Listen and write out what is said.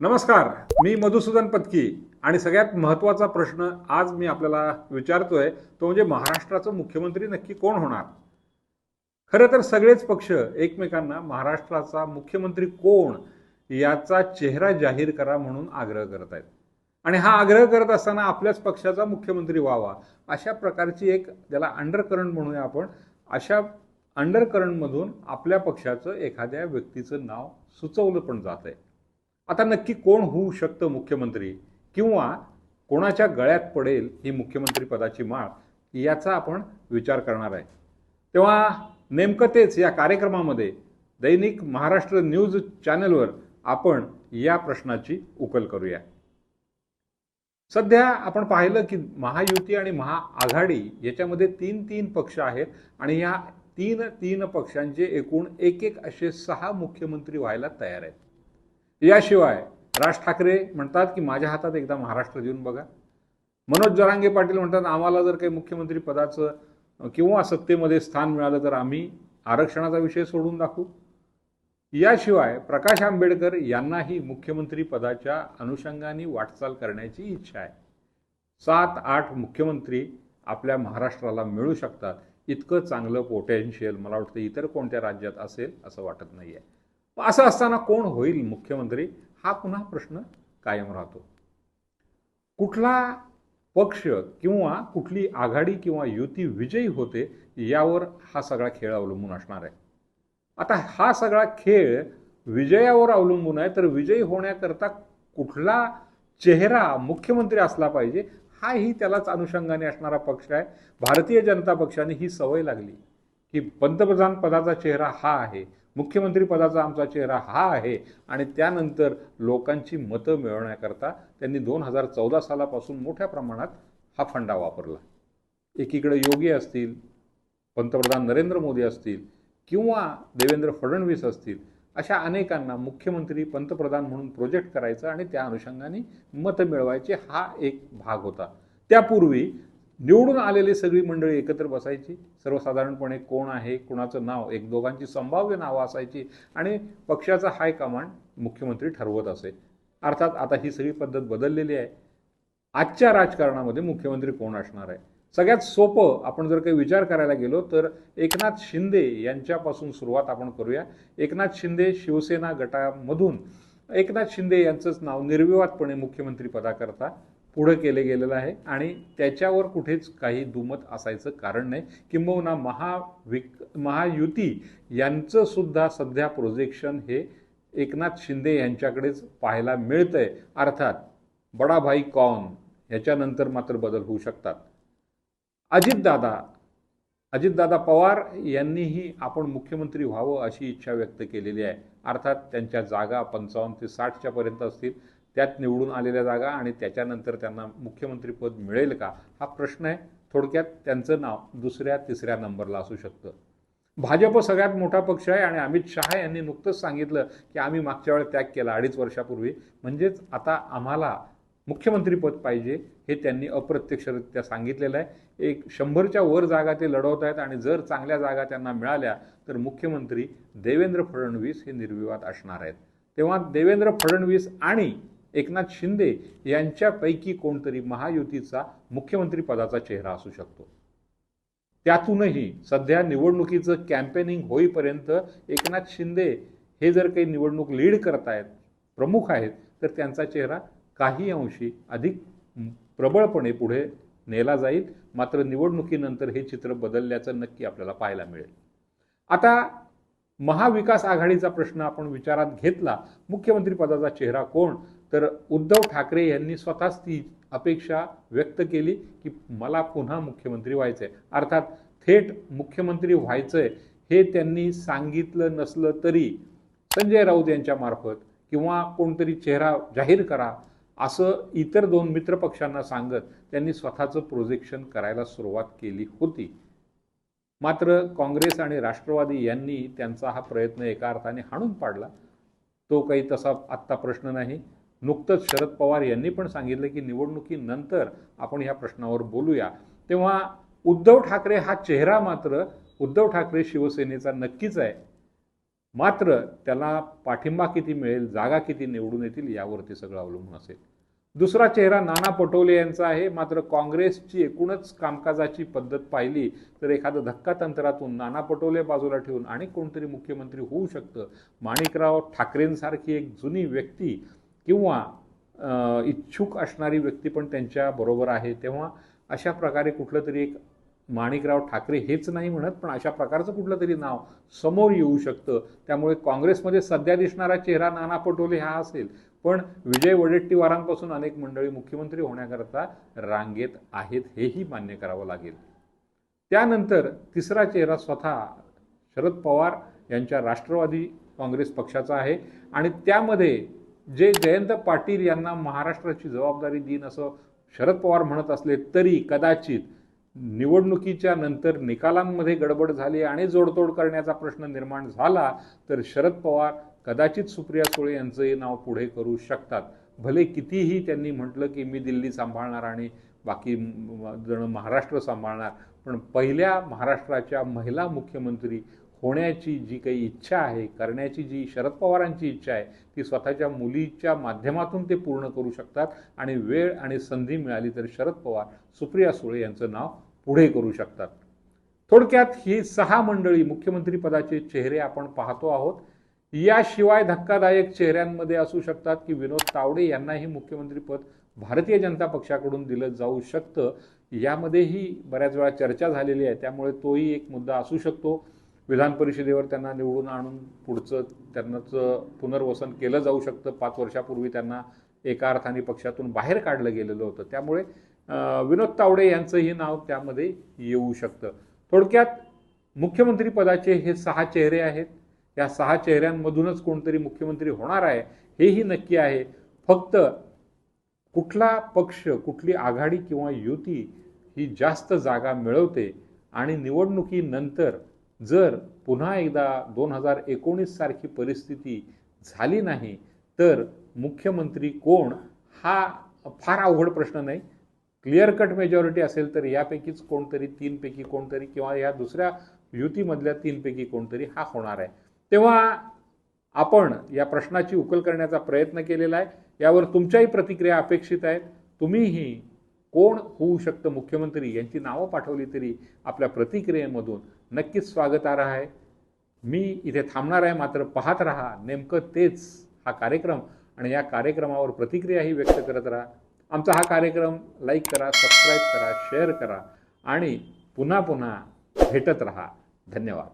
नमस्कार, मी मधुसूदन पत्की आणि सगळ्यात महत्त्वाचा प्रश्न आज मी आपल्याला विचारतोय तो म्हणजे महाराष्ट्राचं मुख्यमंत्री नक्की कोण होणार? खरं तर सगळेच पक्ष एकमेकांना महाराष्ट्राचा मुख्यमंत्री कोण याचा चेहरा जाहीर करा म्हणून आग्रह करत आहेत. आणि हा आग्रह करत असताना आपल्याच पक्षाचा मुख्यमंत्री व्हावा अशा प्रकारची एक त्याला अंडरकरंट म्हणूया आपण. अशा अंडरकरंटमधून आपल्या पक्षाचं एखाद्या व्यक्तीचं नाव सुचवलं पण जात आहे. आता नक्की कोण होऊ शकतं मुख्यमंत्री किंवा कोणाच्या गळ्यात पडेल ही मुख्यमंत्री पदाची माळ याचा आपण विचार करणार आहे. तेव्हा नेमकं तेच या कार्यक्रमामध्ये दैनिक महाराष्ट्र न्यूज चॅनलवर आपण या प्रश्नाची उकल करूया. सध्या आपण पाहिलं की महायुती आणि महाआघाडी याच्यामध्ये तीन तीन पक्ष आहेत आणि या तीन तीन पक्षांचे एकूण एक एक असे 6 मुख्यमंत्री व्हायला तयार आहेत. याशिवाय राज ठाकरे म्हणतात की माझ्या हातात एकदा महाराष्ट्र देऊन बघा. मनोज जरांगे पाटील म्हणतात आम्हाला जर काही मुख्यमंत्री पदाचं किंवा सत्तेमध्ये स्थान मिळालं तर आम्ही आरक्षणाचा विषय सोडून दाखवू. याशिवाय प्रकाश आंबेडकर यांनाही मुख्यमंत्री पदाच्या अनुषंगाने वाटचाल करण्याची इच्छा आहे. 7-8 मुख्यमंत्री आपल्या महाराष्ट्राला मिळू शकतात इतकं चांगलं पोटेन्शियल मला वाटतं इतर कोणत्या राज्यात असेल असं वाटत नाही आहे. असं असताना कोण होईल मुख्यमंत्री हा पुन्हा प्रश्न कायम राहतो. कुठला पक्ष किंवा कुठली आघाडी किंवा युती विजयी होते यावर हा सगळा खेळ अवलंबून असणार आहे. आता हा सगळा खेळ विजयावर अवलंबून आहे तर विजयी होण्याकरता कुठला चेहरा मुख्यमंत्री असला पाहिजे हाही त्यालाच अनुषंगाने असणारा पक्ष आहे. भारतीय जनता पक्षाने ही सवय लागली की पंतप्रधान पदाचा चेहरा हा आहे, मुख्यमंत्री पदाचा आमचा चेहरा हा आहे आणि त्यानंतर लोकांची मतं मिळवण्याकरता त्यांनी 2014 सालापासून मोठ्या प्रमाणात हा फंडा वापरला. एकीकडे योगी असतील, पंतप्रधान नरेंद्र मोदी असतील किंवा देवेंद्र फडणवीस असतील अशा अनेकांना मुख्यमंत्री पंतप्रधान म्हणून प्रोजेक्ट करायचा आणि त्या अनुषंगाने मतं मिळवायचे हा एक भाग होता. त्यापूर्वी निवडून आलेली सगळी मंडळी एकत्र बसायची, सर्वसाधारणपणे कोण आहे कुणाचं नाव एक दोघांची संभाव्य नावं असायची आणि पक्षाचा हायकमांड मुख्यमंत्री ठरवत असे. अर्थात आता ही सगळी पद्धत बदललेली आहे. आजच्या राजकारणामध्ये मुख्यमंत्री कोण असणार आहे सगळ्यात सोपं आपण जर काही विचार करायला गेलो तर एकनाथ शिंदे यांच्यापासून सुरुवात आपण करूया. एकनाथ शिंदे शिवसेना गटामधून एकनाथ शिंदे यांचंच नाव निर्विवादपणे मुख्यमंत्री पदाकरता पुढे केले गेलेलं आहे आणि त्याच्यावर कुठेच काही दुमत असायचं कारण नाही. किंबहुना महायुती यांचं सुद्धा सध्या प्रोजेक्शन हे एकनाथ शिंदे यांच्याकडेच पाहायला मिळतंय. अर्थात बडा भाई कौन ह्याच्यानंतर मात्र बदल होऊ शकतात. अजितदादा पवार यांनीही आपण मुख्यमंत्री व्हावं अशी इच्छा व्यक्त केलेली आहे. अर्थात त्यांच्या जागा 55 ते 60च्या पर्यंत असतील, त्यात निवडून आलेल्या जागा आणि त्याच्यानंतर त्यांना मुख्यमंत्रीपद मिळेल का हा प्रश्न आहे. थोडक्यात त्यांचं नाव 2ऱ्या-3ऱ्या नंबरला असू शकतं. भाजप सगळ्यात मोठा पक्ष आहे आणि अमित शहा यांनी नुकतंच सांगितलं की आम्ही मागच्या वेळेस त्याग केला 2.5 वर्षापूर्वी, म्हणजेच आता आम्हाला मुख्यमंत्रीपद पाहिजे हे त्यांनी अप्रत्यक्षरित्या सांगितलेलं आहे. 100च्या वर जागा ते लढवत आहेत आणि जर चांगल्या जागा त्यांना मिळाल्या तर मुख्यमंत्री देवेंद्र फडणवीस हे निर्विवाद असणार आहेत. तेव्हा देवेंद्र फडणवीस आणि एकनाथ शिंदे यांच्यापैकी कोणतरी महायुतीचा मुख्यमंत्री पदाचा चेहरा असू शकतो. त्यातूनही सध्या निवडणुकीचं कॅम्पेनिंग होईपर्यंत एकनाथ शिंदे हे जर काही निवडणूक लीड करतायत, प्रमुख आहेत, तर त्यांचा चेहरा काही अंशी अधिक प्रबळपणे पुढे नेला जाईल. मात्र निवडणुकीनंतर हे चित्र बदलल्याचं नक्की आपल्याला पाहायला मिळेल. आता महाविकास आघाडीचा प्रश्न आपण विचारात घेतला, मुख्यमंत्री पदाचा चेहरा कोण, तर उद्धव ठाकरे यांनी स्वतःच ती अपेक्षा व्यक्त केली की मला पुन्हा मुख्यमंत्री व्हायचंय. अर्थात थेट मुख्यमंत्री व्हायचंय हे त्यांनी सांगितलं नसलं तरी संजय राऊत यांच्या मार्फत किंवा कोणतरी चेहरा जाहीर करा असं इतर 2 मित्रपक्षांना सांगत त्यांनी स्वतःचं प्रोजेक्शन करायला सुरुवात केली होती. मात्र काँग्रेस आणि राष्ट्रवादी यांनी त्यांचा हा प्रयत्न एका अर्थाने हाणून पाडला. तो काही तसा आत्ता प्रश्न नाही. नुकतंच शरद पवार यांनी पण सांगितलं की निवडणुकीनंतर आपण ह्या प्रश्नावर बोलूया. तेव्हा उद्धव ठाकरे हा चेहरा मात्र उद्धव ठाकरे शिवसेनेचा नक्कीच आहे. मात्र त्याला पाठिंबा किती मिळेल, जागा किती निवडून येतील यावरती सगळं अवलंबून असेल. दुसरा चेहरा नाना पटोले यांचा आहे. मात्र काँग्रेसची एकूणच कामकाजाची पद्धत पाहिली तर एखादं धक्कातंत्रातून नाना पटोले बाजूला ठेवून आणि कोणतरी मुख्यमंत्री होऊ शकतं. माणिकराव ठाकरेंसारखी एक जुनी व्यक्ती किंवा इच्छुक असणारी व्यक्ती पण त्यांच्या बरोबर आहे. तेव्हा अशा प्रकारे कुठलं तरी एक माणिकराव ठाकरे हेच नाही म्हणत, पण अशा प्रकारचं कुठलं तरी नाव समोर येऊ शकतं. त्यामुळे काँग्रेसमध्ये सध्या दिसणारा चेहरा नाना पटोले हा असेल, पण विजय वडेट्टीवारांपासून अनेक मंडळी मुख्यमंत्री होण्याकरता रांगेत आहेत, हेही मान्य करावं लागेल. त्यानंतर तिसरा चेहरा स्वतः शरद पवार यांच्या राष्ट्रवादी काँग्रेस पक्षाचा आहे आणि त्यामध्ये जे जयंत पाटील यांना महाराष्ट्राची जबाबदारी देईन असं शरद पवार म्हणत असले तरी कदाचित निवडणुकीच्या नंतर निकालांमध्ये गडबड झाली आणि जोडतोड करण्याचा प्रश्न निर्माण झाला तर शरद पवार कदाचित सुप्रिया सुळे यांचंही नाव पुढे करू शकतात. भले कितीही त्यांनी म्हटलं की मी दिल्ली सांभाळणार आणि बाकी जण महाराष्ट्र सांभाळणार, पण पहिल्या महाराष्ट्राच्या महिला मुख्यमंत्री होण्याची जी काही इच्छा आहे, करण्याची जी शरद पवारांची इच्छा आहे, ती स्वतःच्या मुलीच्या माध्यमातून ते पूर्ण करू शकतात आणि वेळ आणि संधी मिळाली तर शरद पवार सुप्रिया सुळे यांचं नाव पुढे करू शकतात. थोडक्यात ही 6 मंडळी मुख्यमंत्री पदाचे चेहरे आपण पाहतो आहोत. याशिवाय धक्कादायक चेहऱ्यांमध्ये असू शकतात की विनोद तावडे यांनाही मुख्यमंत्रीपद भारतीय जनता पक्षाकडून दिलं जाऊ शकतं. यामध्येही बऱ्याच वेळा चर्चा झालेली आहे, त्यामुळे तोही एक मुद्दा असू शकतो. विधान परिषदेवर त्यांना निवडून आणून पुढचं त्यांनाचं पुनर्वसन केलं जाऊ शकतं. 5 वर्षापूर्वी त्यांना एका अर्थाने पक्षातून बाहेर काढलं गेलेलं होतं, त्यामुळे विनोद तावडे यांचंही नाव त्यामध्ये येऊ शकतं. थोडक्यात मुख्यमंत्री पदाचे हे 6 चेहरे आहेत. या 6 चेहऱ्यांमधूनच कोणतरी मुख्यमंत्री होणार आहे हेही नक्की आहे. फक्त कुठला पक्ष, कुठली आघाडी किंवा युती ही जास्त जागा मिळवते आणि निवडणुकीनंतर जर पुन्हा एकदा 2019 सारखी परिस्थिती झाली नाही तर मुख्यमंत्री कोण हा फार अवघड प्रश्न नाही. क्लिअर कट मेजॉरिटी असेल तर यापैकीच कोणतरी 3 पैकी कोणतरी किंवा या दुसऱ्या युतीमधल्या 3 पैकी कोणतरी हा होणार आहे. तेव्हा आपण या प्रश्नाची उकल करण्याचा प्रयत्न केलेला आहे. यावर तुमच्याही प्रतिक्रिया अपेक्षित आहेत. तुम्हीही कोण होऊ शकतं मुख्यमंत्री यांची नावं पाठवली तरी आपल्या प्रतिक्रियेमधून नक्कीच स्वागतार्ह आहे. मी इथे थांबणार आहे, मात्र पाहत राहा नेमकं तेच हा कार्यक्रम आणि या कार्यक्रमावर प्रतिक्रियाही व्यक्त करत राहा. आमचा हा कार्यक्रम लाईक करा, सबस्क्राईब करा, शेअर करा आणि पुन्हा पुन्हा भेटत राहा. धन्यवाद.